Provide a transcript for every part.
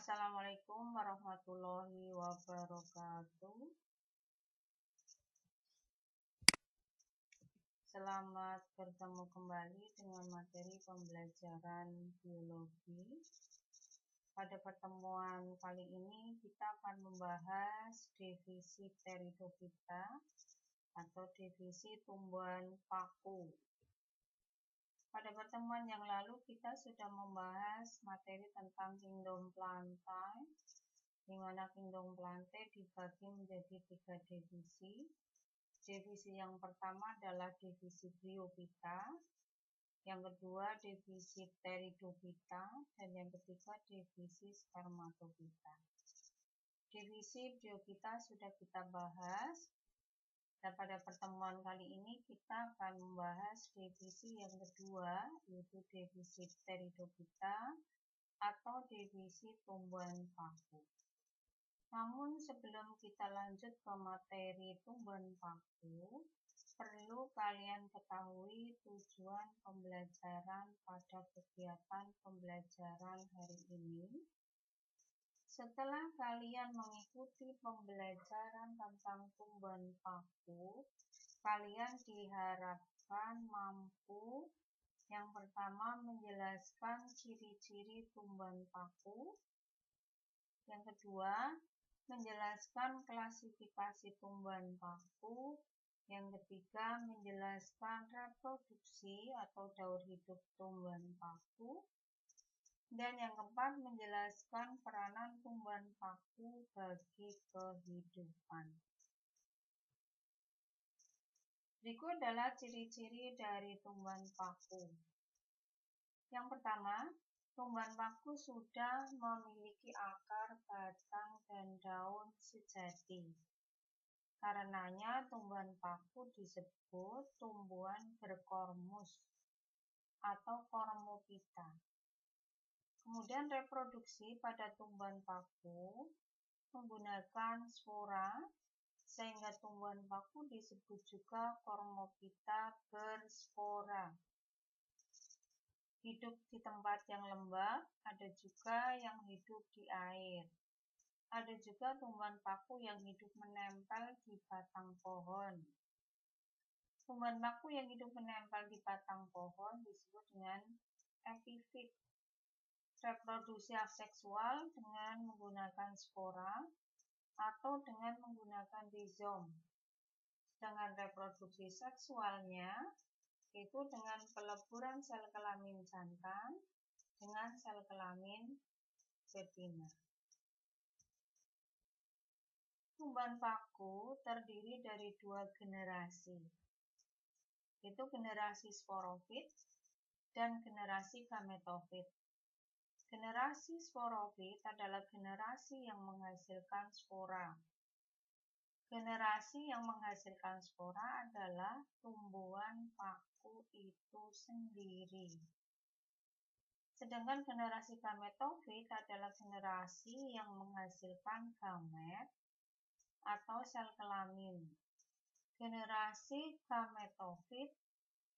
Assalamualaikum warahmatullahi wabarakatuh. Selamat bertemu kembali dengan materi pembelajaran biologi. Pada pertemuan kali ini kita akan membahas divisi Pteridophyta atau divisi tumbuhan paku. Pada pertemuan yang lalu kita sudah membahas materi tentang kingdom Plantae, di mana kingdom Plantae dibagi menjadi 3 divisi. Divisi yang pertama adalah divisi Bryophyta, yang kedua divisi Pteridophyta, dan yang ketiga divisi Spermatophyta. Divisi Bryophyta sudah kita bahas. Dan pada pertemuan kali ini kita akan membahas divisi yang kedua, yaitu divisi Pteridophyta atau divisi tumbuhan paku. Namun sebelum kita lanjut ke materi tumbuhan paku, perlu kalian ketahui tujuan pembelajaran pada kegiatan pembelajaran hari ini. Setelah kalian mengikuti pembelajaran tentang tumbuhan paku, kalian diharapkan mampu yang pertama menjelaskan ciri-ciri tumbuhan paku, yang kedua menjelaskan klasifikasi tumbuhan paku, yang ketiga menjelaskan reproduksi atau daur hidup tumbuhan paku, dan yang keempat menjelaskan peranan tumbuhan paku bagi kehidupan. Berikut adalah ciri-ciri dari tumbuhan paku. Yang pertama, tumbuhan paku sudah memiliki akar, batang, dan daun sejati. Karenanya tumbuhan paku disebut tumbuhan berkormus atau Cormophyta. Kemudian reproduksi pada tumbuhan paku menggunakan spora, sehingga tumbuhan paku disebut juga Cormophyta berspora. Hidup di tempat yang lembab, ada juga yang hidup di air. Ada juga tumbuhan paku yang hidup menempel di batang pohon. Tumbuhan paku yang hidup menempel di batang pohon disebut dengan epifit. Reproduksi aseksual dengan menggunakan spora atau dengan menggunakan rizom. Sedangkan reproduksi seksualnya yaitu dengan peleburan sel kelamin jantan dengan sel kelamin betina. Tumbuhan paku terdiri dari 2 generasi, yaitu generasi sporofit dan generasi gametofit. Generasi sporofit adalah generasi yang menghasilkan spora. Generasi yang menghasilkan spora adalah tumbuhan paku itu sendiri. Sedangkan generasi gametofit adalah generasi yang menghasilkan gamet atau sel kelamin. Generasi gametofit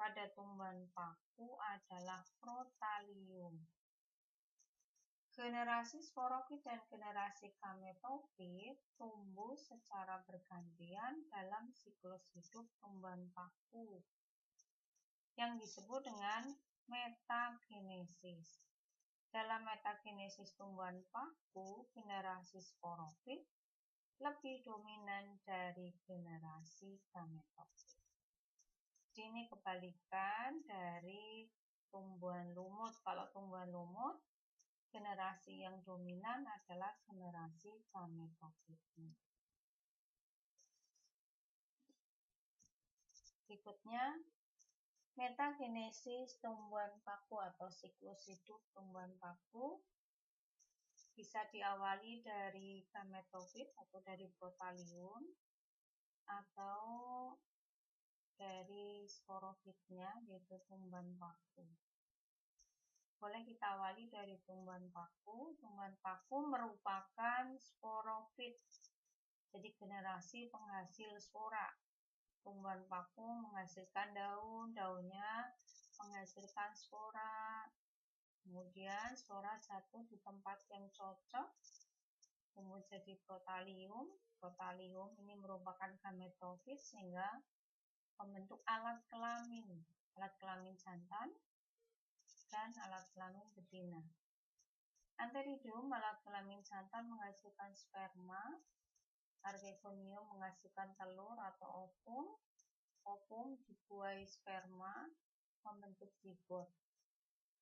pada tumbuhan paku adalah protalium. Generasi sporofit dan generasi gametofit tumbuh secara bergantian dalam siklus hidup tumbuhan paku yang disebut dengan metagenesis. Dalam metagenesis tumbuhan paku, generasi sporofit lebih dominan dari generasi gametofit. Ini kebalikan dari tumbuhan lumut. Kalau tumbuhan lumut, generasi yang dominan adalah generasi gametofit. Berikutnya, metagenesis tumbuhan paku atau siklus hidup tumbuhan paku bisa diawali dari gametofit atau dari protalium atau dari sporofitnya, yaitu tumbuhan paku. Boleh kita awali dari tumbuhan paku. Tumbuhan paku merupakan sporofit, jadi generasi penghasil spora. Tumbuhan paku menghasilkan daun, daunnya menghasilkan spora. Kemudian spora jatuh di tempat yang cocok tumbuh jadi protalium. Protalium ini merupakan gametofit sehingga membentuk alat kelamin jantan dan alat kelamin betina. Antheridium, alat kelamin jantan, menghasilkan sperma. Archegonium menghasilkan telur atau ovum. Ovum dibuahi sperma membentuk zigot.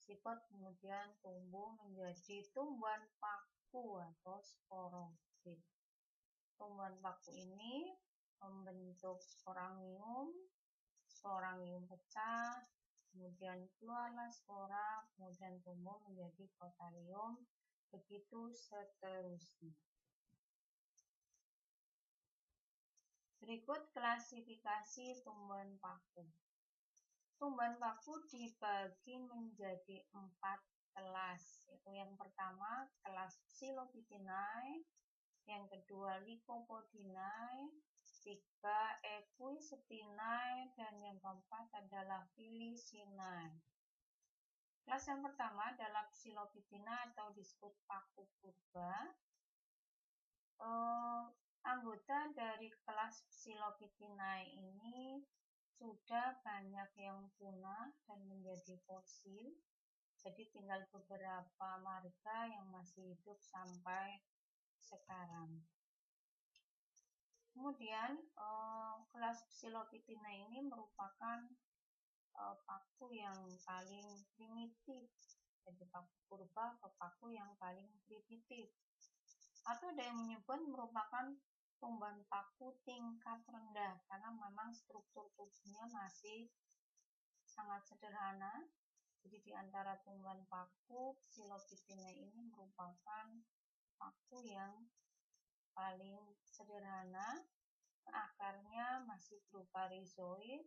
Zigot kemudian tumbuh menjadi tumbuhan paku atau sporofit. Tumbuhan paku ini membentuk sporangium. Sporangium pecah, kemudian keluarlah spora, kemudian tumbuh menjadi protalium, begitu seterusnya. Berikut klasifikasi tumbuhan paku. Tumbuhan paku dibagi menjadi 4 kelas, yaitu yang pertama kelas Psilophytinae, yang kedua Lycopodinae, 3 Equistinae, dan yang keempat adalah Felicinae. Kelas yang pertama adalah Psilophytinae atau disebut paku purba. Anggota dari kelas Psilophytinae ini sudah banyak yang punah dan menjadi fosil, jadi tinggal beberapa marga yang masih hidup sampai sekarang. Kemudian kelas Psilophytinae ini merupakan paku yang paling primitif, jadi paku purba atau paku yang paling primitif. Atau ada yang menyebut merupakan tumbuhan paku tingkat rendah karena memang struktur tubuhnya masih sangat sederhana. Jadi di antara tumbuhan paku, Psilophytinae ini merupakan paku yang paling sederhana. Akarnya masih berupa rhizoid,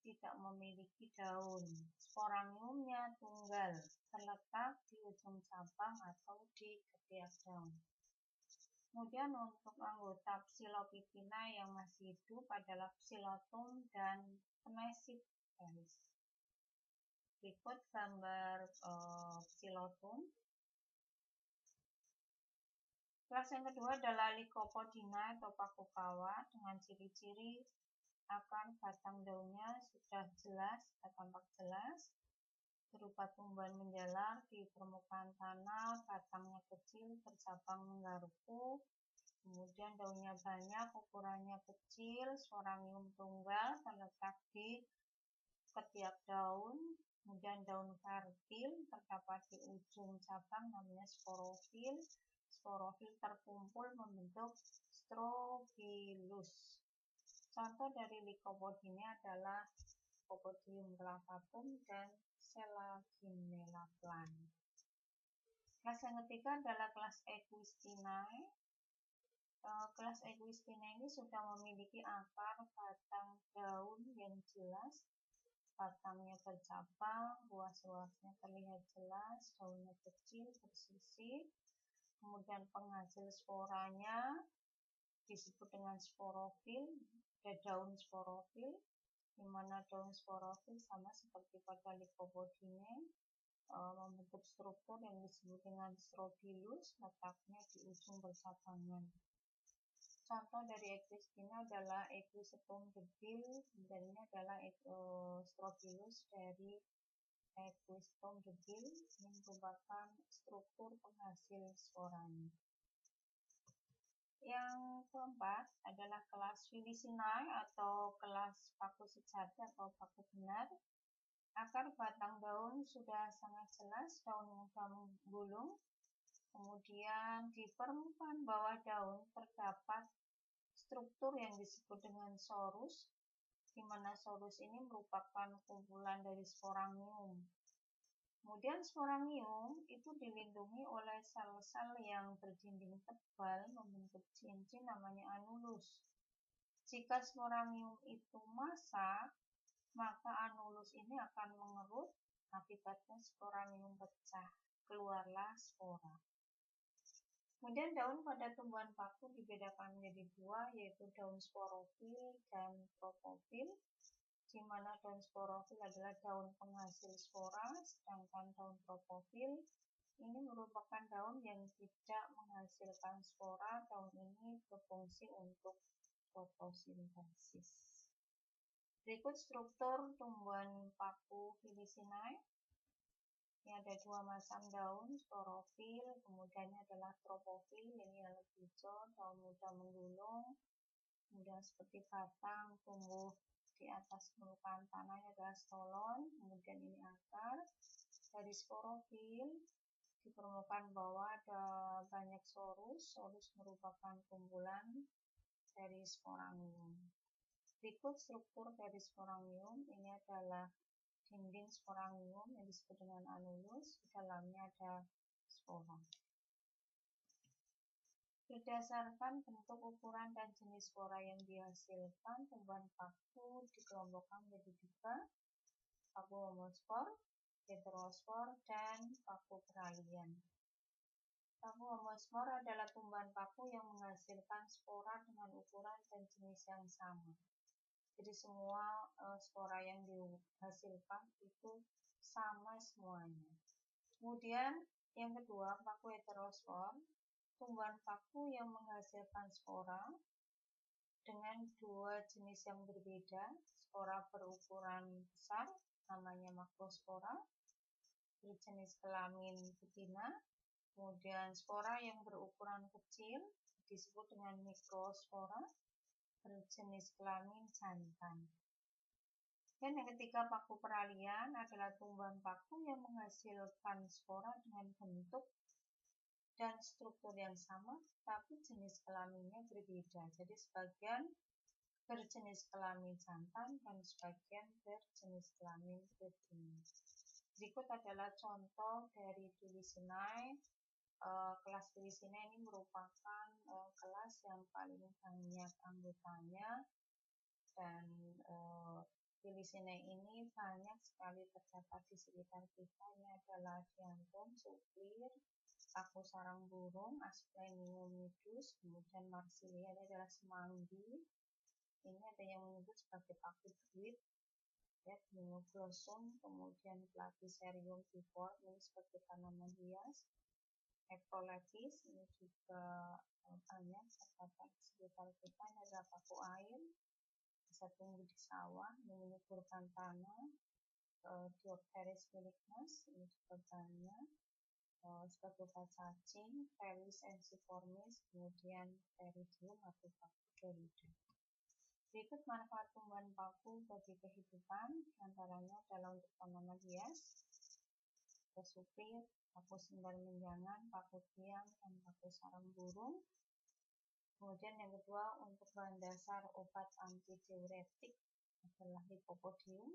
tidak memiliki daun. Sporangiumnya tunggal, terletak di ujung cabang atau di ketiak daun. Kemudian untuk anggota Psilophytinae yang masih hidup adalah Psilotum dan Pneusipteris. Berikut gambar Psilotum. Kelas yang kedua adalah Lycopodinae atau paku kawat dengan ciri-ciri akar batang daunnya sudah jelas, tampak jelas, berupa tumbuhan menjalar di permukaan tanah, batangnya kecil, bercabang menggarpu, kemudian daunnya banyak, ukurannya kecil, sporangium tunggal, terletak di ketiak daun, kemudian daun fertil, terdapat di ujung cabang namanya sporofil. Sporofil terkumpul membentuk strobilus. Contoh dari Lycopodinae adalah Lycopodium clavatum dan Selaginella plant. Kelas yang ketiga adalah kelas Equistinae. Kelas Equistinae ini sudah memiliki akar batang daun yang jelas, batangnya bercabang, ruas-ruasnya terlihat jelas, daunnya kecil, bersisi, kemudian penghasil sporanya disebut dengan sporofil, ada daun sporofil, di mana daun sporofil sama seperti pada Lycopodinae, membentuk struktur yang disebut dengan strobilus, letaknya di ujung bercabangan. Contoh dari Equistinae adalah Equisetum debil, dan ini adalah strobilus dari Equisetum debil, yang merupakan struktur penghasil sporanya. Yang keempat adalah kelas Felicinae atau kelas paku sejati atau paku benar. Akar batang daun sudah sangat jelas, daun yang sudah menggulung. Kemudian di permukaan bawah daun terdapat struktur yang disebut dengan sorus, di mana sorus ini merupakan kumpulan dari sporangium. Kemudian sporangium itu dilindungi oleh sel-sel yang berdinding tebal membentuk cincin namanya anulus. Jika sporangium itu masak, maka anulus ini akan mengerut, akibatnya sporangium pecah, keluarlah spora. Kemudian daun pada tumbuhan paku dibedakan menjadi dua, yaitu daun sporofil dan tropofil, di mana daun sporofil adalah daun penghasil spora, sedangkan daun tropofil Ini merupakan daun yang tidak menghasilkan spora. Daun ini berfungsi untuk fotosintesis. Berikut struktur tumbuhan paku Filicinae. Ini ada dua macam daun, sporofil, kemudian adalah tropofil, ini yang lebih hijau, daun muda menggulung, kemudian seperti batang tumbuh di atas permukaan tanah ini adalah stolon, kemudian ini akar. Dari sporofil di permukaan bawah ada banyak sorus. Sorus merupakan kumpulan dari sporangium. Berikut struktur dari sporangium. Ini adalah dinding sporangium yang disebut dengan anulus. Di dalamnya ada spora. Berdasarkan bentuk, ukuran, dan jenis spora yang dihasilkan, tumbuhan paku dikelompokkan menjadi tiga: paku homospor, heterospor, dan paku peralihan. Paku homospor adalah tumbuhan paku yang menghasilkan spora dengan ukuran dan jenis yang sama. Jadi semua spora yang dihasilkan itu sama semuanya. Kemudian yang kedua, paku heterospor, tumbuhan paku yang menghasilkan spora dengan dua jenis yang berbeda. Spora berukuran besar namanya makrospora, berjenis kelamin betina. Kemudian spora yang berukuran kecil disebut dengan mikrospora, berjenis kelamin jantan. Dan yang ketiga, paku peralihan adalah tumbuhan paku yang menghasilkan spora dengan bentuk dan struktur yang sama, tapi jenis kelaminnya berbeda. Jadi sebagian berjenis kelamin jantan dan sebagian berjenis kelamin betina. Berikut adalah contoh dari Filicinae. Kelas Filicinae ini merupakan kelas yang paling banyak anggotanya, dan Filicinae ini banyak sekali terdapat di sekitar kita. Ini adalah Dianthum, suplir, paku sarang burung, Asplenium nidus, kemudian Marsilia, ini adalah semanggi. Ini ada yang menyebut sebagai paku druid, ya, Dinoglossum, kemudian Platycerium biforme, ini sebagai tanaman hias. Eprolepis, ini juga banyak terdapat di sekitar kita. Ini adalah paku air, bisa tumbuh di sawah, menyuburkan tanah. Diopteris melignas, ini juga banyak. Spatula cacing, Felis ensiformis, kemudian Pteridium atau paku Dorida. Berikut manfaat tumbuhan paku bagi kehidupan, antaranya adalah untuk tanaman hias, suplir, paku sendal menjangan, paku tiang, dan paku sarang burung. Kemudian yang kedua, untuk bahan dasar obat antidiuretik adalah Lycopodium,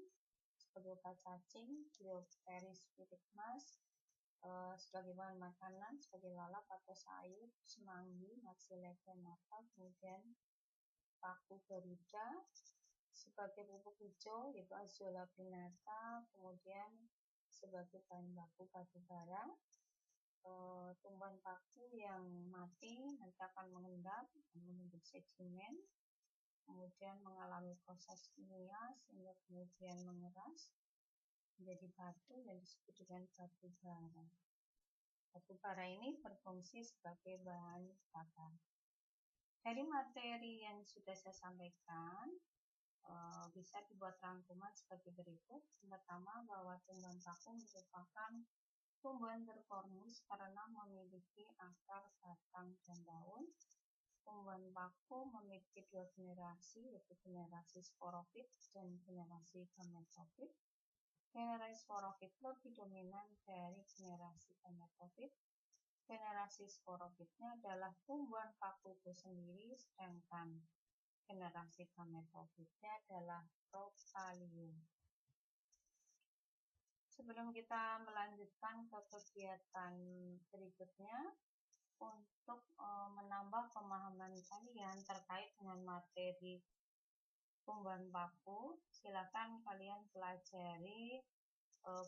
sebagai obat cacing, Diopteris melignas, sebagai bahan makanan, sebagai lalap atau sayur, semanggi, Marsilia crenata, kemudian paku Dorida, sebagai pupuk hijau yaitu Azolla pinnata, kemudian sebagai bahan baku batu bara. Tumbuhan paku yang mati nanti akan mengendap dan membentuk sedimen, kemudian mengalami proses kimia sehingga kemudian mengeras menjadi batu yang disebut dengan batu bara. Batu bara ini berfungsi sebagai bahan bakar. Dari materi yang sudah saya sampaikan, bisa dibuat rangkuman seperti berikut. Pertama, bahwa tumbuhan paku merupakan tumbuhan berkormus karena memiliki akar, batang, dan daun. Tumbuhan paku memiliki dua generasi, yaitu generasi sporofit dan generasi gametofit. Generasi sporofit lebih dominan dari generasi gametofit. Generasi sporofitnya adalah tumbuhan paku itu sendiri, sedangkan generasi gametofitnya adalah Rhopalium. Sebelum kita melanjutkan ke kegiatan berikutnya, untuk menambah pemahaman kalian terkait dengan materi tumbuhan paku, silakan kalian pelajari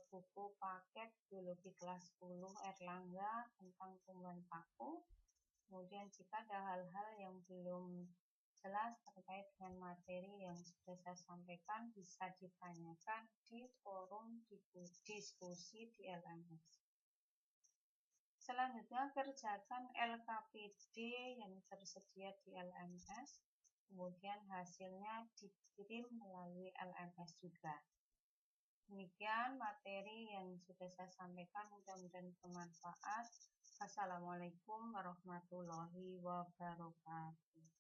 buku paket biologi kelas 10 Erlangga tentang tumbuhan paku. Kemudian jika ada hal-hal yang belum jelas terkait dengan materi yang sudah saya sampaikan, bisa ditanyakan di forum diskusi di LMS. Selanjutnya kerjakan LKPD yang tersedia di LMS, kemudian hasilnya dikirim melalui LMS juga. Demikian materi yang sudah saya sampaikan, mudah-mudahan bermanfaat. Assalamualaikum warahmatullahi wabarakatuh.